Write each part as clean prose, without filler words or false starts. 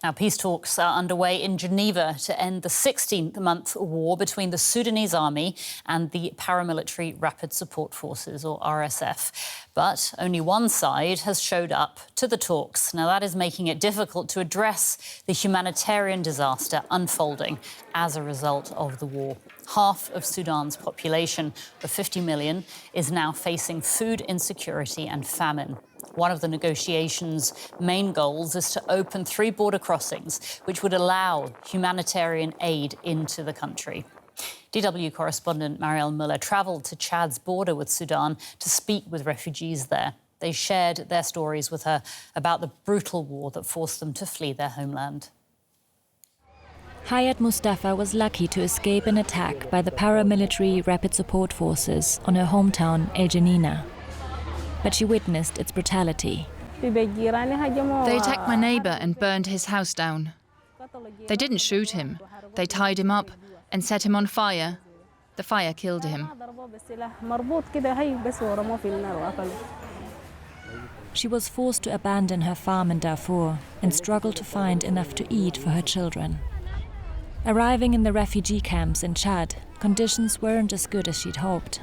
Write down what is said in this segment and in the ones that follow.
Now, peace talks are underway in Geneva to end the 16th-month war between the Sudanese army and the paramilitary Rapid Support Forces, or RSF. But only one side has showed up to the talks. Now, that is making it difficult to address the humanitarian disaster unfolding as a result of the war. Half of Sudan's population of 50 million is now facing food insecurity and famine. One of the negotiations' main goals is to open 3 border crossings, which would allow humanitarian aid into the country. DW correspondent Mariel Müller travelled to Chad's border with Sudan to speak with refugees there. They shared their stories with her about the brutal war that forced them to flee their homeland. Hayat Mustafa was lucky to escape an attack by the paramilitary Rapid Support Forces on her hometown, El Janina. But she witnessed its brutality. They attacked my neighbour and burned his house down. They didn't shoot him. They tied him up and set him on fire. The fire killed him. She was forced to abandon her farm in Darfur and struggled to find enough to eat for her children. Arriving in the refugee camps in Chad, conditions weren't as good as she'd hoped.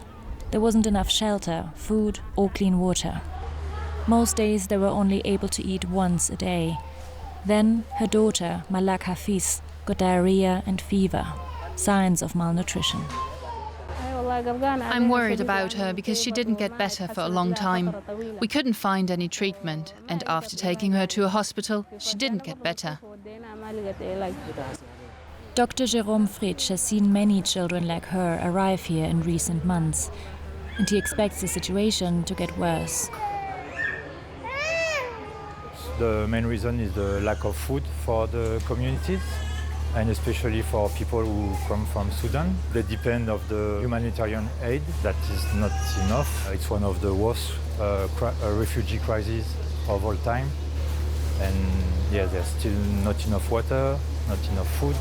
There wasn't enough shelter, food, or clean water. Most days they were only able to eat once a day. Then her daughter, Malak Hafiz, got diarrhea and fever, signs of malnutrition. I'm worried about her because she didn't get better for a long time. We couldn't find any treatment, and after taking her to a hospital, she didn't get better. Dr. Jérôme Fritsch has seen many children like her arrive here in recent months, and he expects the situation to get worse. The main reason is the lack of food for the communities, and especially for people who come from Sudan. They depend on the humanitarian aid. That is not enough. It's one of the worst refugee crises of all time. And yeah, there's still not enough water, not enough food.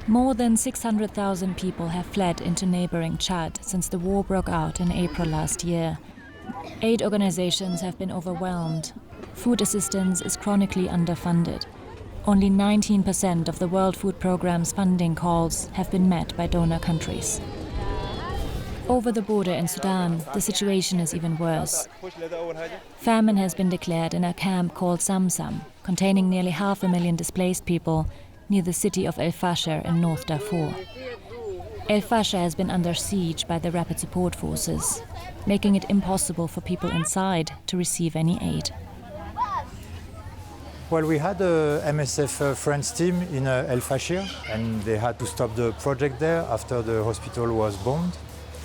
More than 600,000 people have fled into neighboring Chad since the war broke out in April last year. Aid organizations have been overwhelmed. Food assistance is chronically underfunded. Only 19% of the World Food Programme's funding calls have been met by donor countries. Over the border in Sudan, the situation is even worse. Famine has been declared in a camp called Samsam, containing nearly 500,000 displaced people, near the city of El Fasher in North Darfur. El Fasher has been under siege by the Rapid Support Forces, making it impossible for people inside to receive any aid. Well, we had a MSF Friends team in El Fasher, and they had to stop the project there after the hospital was bombed.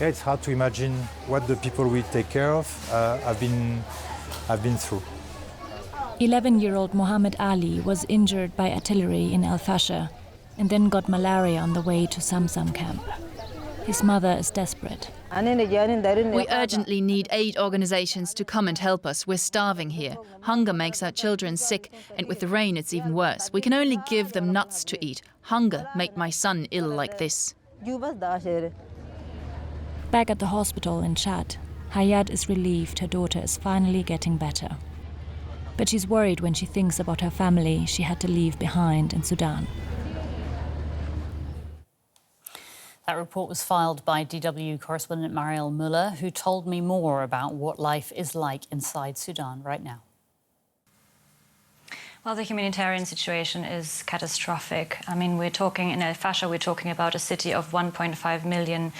Yeah, it's hard to imagine what the people we take care of have been through. 11-year-old Mohammed Ali was injured by artillery in El Fasher and then got malaria on the way to Samsam camp. His mother is desperate. We urgently need aid organizations to come and help us. We're starving here. Hunger makes our children sick, and with the rain it's even worse. We can only give them nuts to eat. Hunger made my son ill like this. Back at the hospital in Chad, Hayat is relieved her daughter is finally getting better. But she's worried when she thinks about her family she had to leave behind in Sudan. That report was filed by DW correspondent Mariel Müller, who told me more about what life is like inside Sudan right now. Well, the humanitarian situation is catastrophic. I mean, we're talking in El Fasher, we're talking about a city of 1.5 million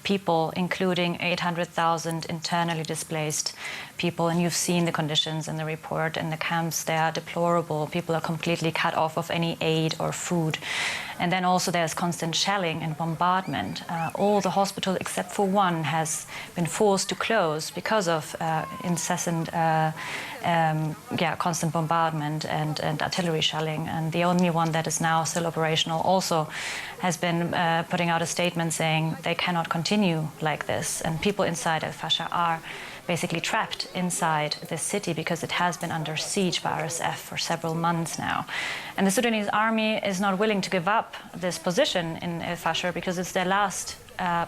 people, including 800,000 internally displaced people. And you've seen the conditions in the report. In the camps, they are deplorable. People are completely cut off of any aid or food. And then also there's constant shelling and bombardment. All the hospitals, except for one, has been forced to close because of incessant constant bombardment and artillery shelling. And the only one that is now still operational also has been putting out a statement saying they cannot continue like this. And people inside El Fasher are basically trapped inside this city because it has been under siege by RSF for several months now. And the Sudanese army is not willing to give up this position in El Fasher because it's their last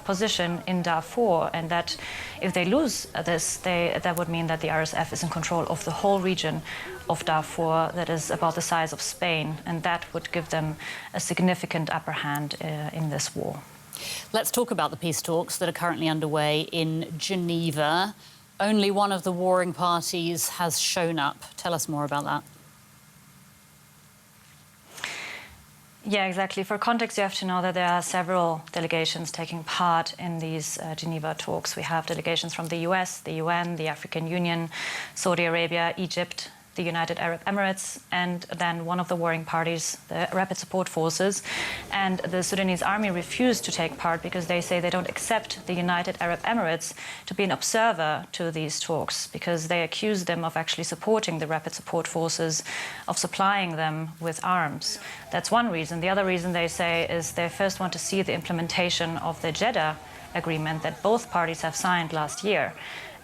position in Darfur, and that if they lose this, that would mean that the RSF is in control of the whole region of Darfur that is about the size of Spain, and that would give them a significant upper hand in this war. Let's talk about the peace talks that are currently underway in Geneva. Only one of the warring parties has shown up. Tell us more about that. Yeah, exactly. For context, you have to know that there are several delegations taking part in these Geneva talks. We have delegations from the US, the UN, the African Union, Saudi Arabia, Egypt, the United Arab Emirates, and then one of the warring parties, the Rapid Support Forces. And the Sudanese army refused to take part because they say they don't accept the United Arab Emirates to be an observer to these talks, because they accuse them of actually supporting the Rapid Support Forces, of supplying them with arms. That's one reason. The other reason they say is they first want to see the implementation of the Jeddah agreement that both parties have signed last year.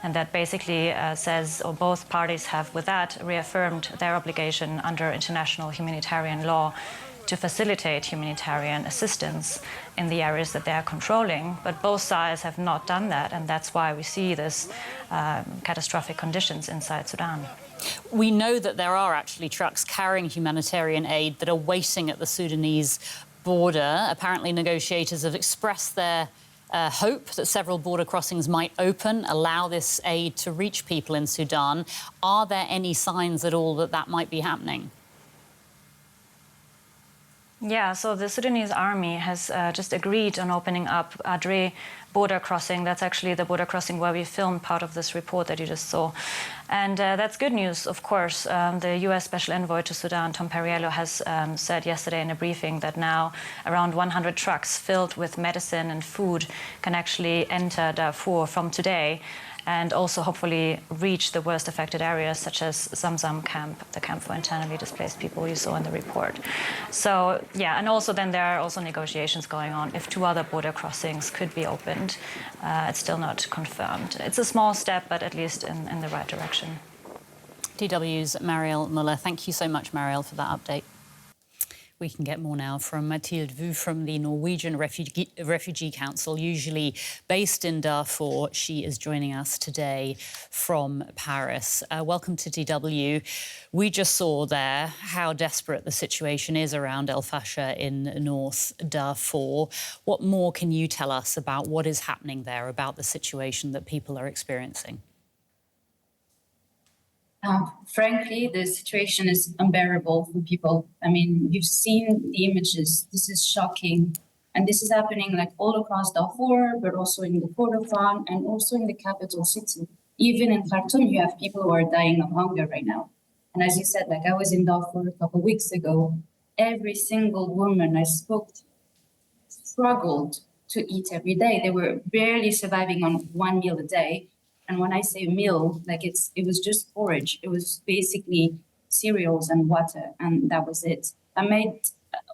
And that basically says, or both parties have with that reaffirmed their obligation under international humanitarian law to facilitate humanitarian assistance in the areas that they are controlling. But both sides have not done that, and that's why we see this catastrophic conditions inside Sudan. We know that there are actually trucks carrying humanitarian aid that are waiting at the Sudanese border. Apparently, negotiators have expressed their hope that several border crossings might open, allow this aid to reach people in Sudan. Are there any signs at all that that might be happening? Yeah, so the Sudanese army has just agreed on opening up Adre border crossing. That's actually the border crossing where we filmed part of this report that you just saw. And that's good news, of course. The US Special Envoy to Sudan, Tom Perriello, has said yesterday in a briefing that now around 100 trucks filled with medicine and food can actually enter Darfur from today, and also hopefully reach the worst affected areas such as Zamzam camp, the camp for internally displaced people you saw in the report. So yeah, and also then there are also negotiations going on if 2 other border crossings could be opened. It's still not confirmed. It's a small step, but at least in the right direction. DW's Mariel Müller. Thank you so much, Mariel, for that update. We can get more now from Mathilde from the Norwegian Refugee Council, usually based in Darfur. She is joining us today from Paris. Welcome to DW. We just saw there how desperate the situation is around El Fasher in North Darfur. What more can you tell us about what is happening there, about the situation that people are experiencing? Frankly, the situation is unbearable for people. I mean, you've seen the images. This is shocking. And this is happening like all across Darfur, but also in the Kordofan and also in the capital city. Even in Khartoum, you have people who are dying of hunger right now. And as you said, like I was in Darfur a couple of weeks ago, every single woman I spoke to struggled to eat every day. They were barely surviving on 1 meal a day. And when I say meal, like it was just porridge. It was basically cereals and water, and that was it. I made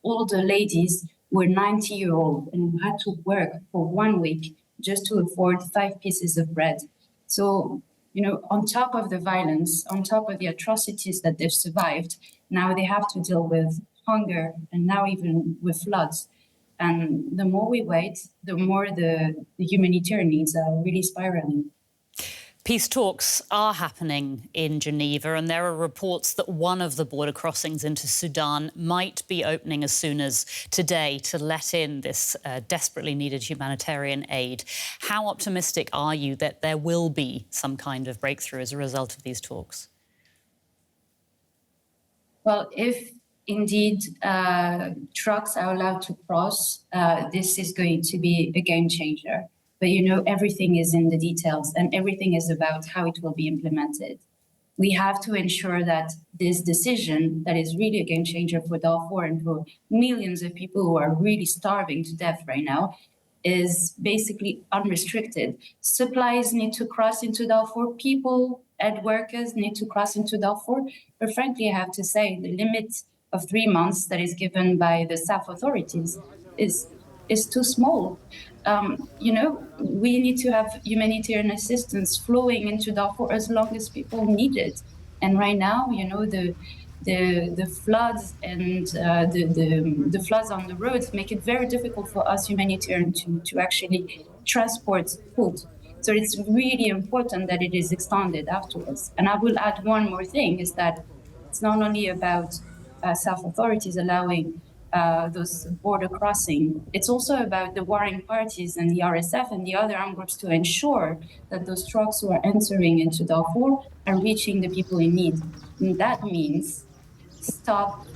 all the ladies were 90-year-old and had to work for 1 week just to afford 5 pieces of bread. So, you know, on top of the violence, on top of the atrocities that they've survived, now they have to deal with hunger and now even with floods. And the more we wait, the more the humanitarian needs are really spiraling. Peace talks are happening in Geneva, and there are reports that one of the border crossings into Sudan might be opening as soon as today to let in this desperately needed humanitarian aid. How optimistic are you that there will be some kind of breakthrough as a result of these talks? Well, if indeed trucks are allowed to cross, this is going to be a game changer. But, you know, everything is in the details and everything is about how it will be implemented. We have to ensure that this decision that is really a game changer for Darfur and for millions of people who are really starving to death right now is basically unrestricted. Supplies need to cross into Darfur. People and workers need to cross into Darfur. But frankly, I have to say the limit of 3 months that is given by the SAF authorities is too small. You know, we need to have humanitarian assistance flowing into Darfur as long as people need it. And right now, you know, the the floods and the floods on the roads make it very difficult for us humanitarians to actually transport food. So it's really important that it is extended afterwards. And I will add one more thing, is that it's not only about self-authorities allowing those border crossing, it's also about the warring parties and the RSF and the other armed groups to ensure that those trucks who are entering into Darfur are reaching the people in need. And that means stop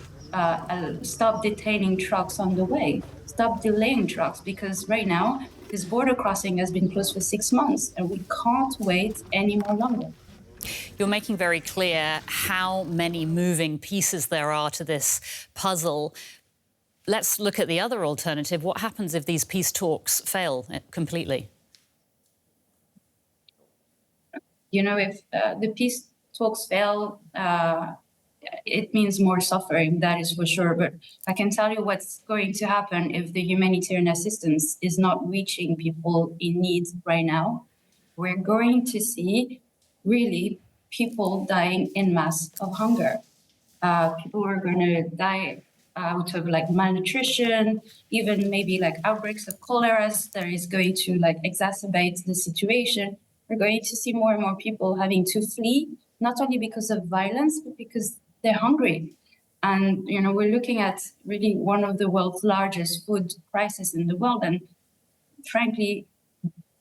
detaining trucks on the way, stop delaying trucks, because right now this border crossing has been closed for 6 months and we can't wait any more longer. You're making very clear how many moving pieces there are to this puzzle. Let's look at the other alternative. What happens if these peace talks fail completely? You know, if the peace talks fail, it means more suffering, that is for sure. But I can tell you what's going to happen if the humanitarian assistance is not reaching people in need right now. We're going to see really people dying en masse of hunger. People are going to die out of like malnutrition, even maybe like outbreaks of cholera that is going to like exacerbate the situation. We're going to see more and more people having to flee, not only because of violence, but because they're hungry. And, you know, we're looking at really one of the world's largest food crises in the world. And frankly,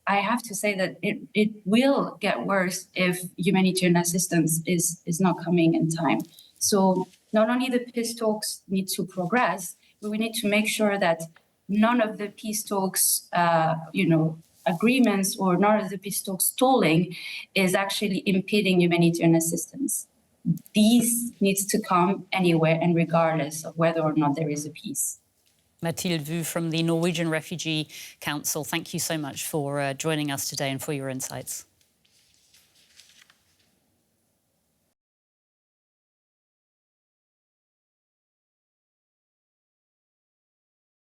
I have to say that it will get worse if humanitarian assistance is not coming in time. So not only the peace talks need to progress, but we need to make sure that none of the peace talks, agreements or none of the peace talks stalling is actually impeding humanitarian assistance. These needs to come anywhere and regardless of whether or not there is a peace. Mathilde from the Norwegian Refugee Council, thank you so much for joining us today and for your insights.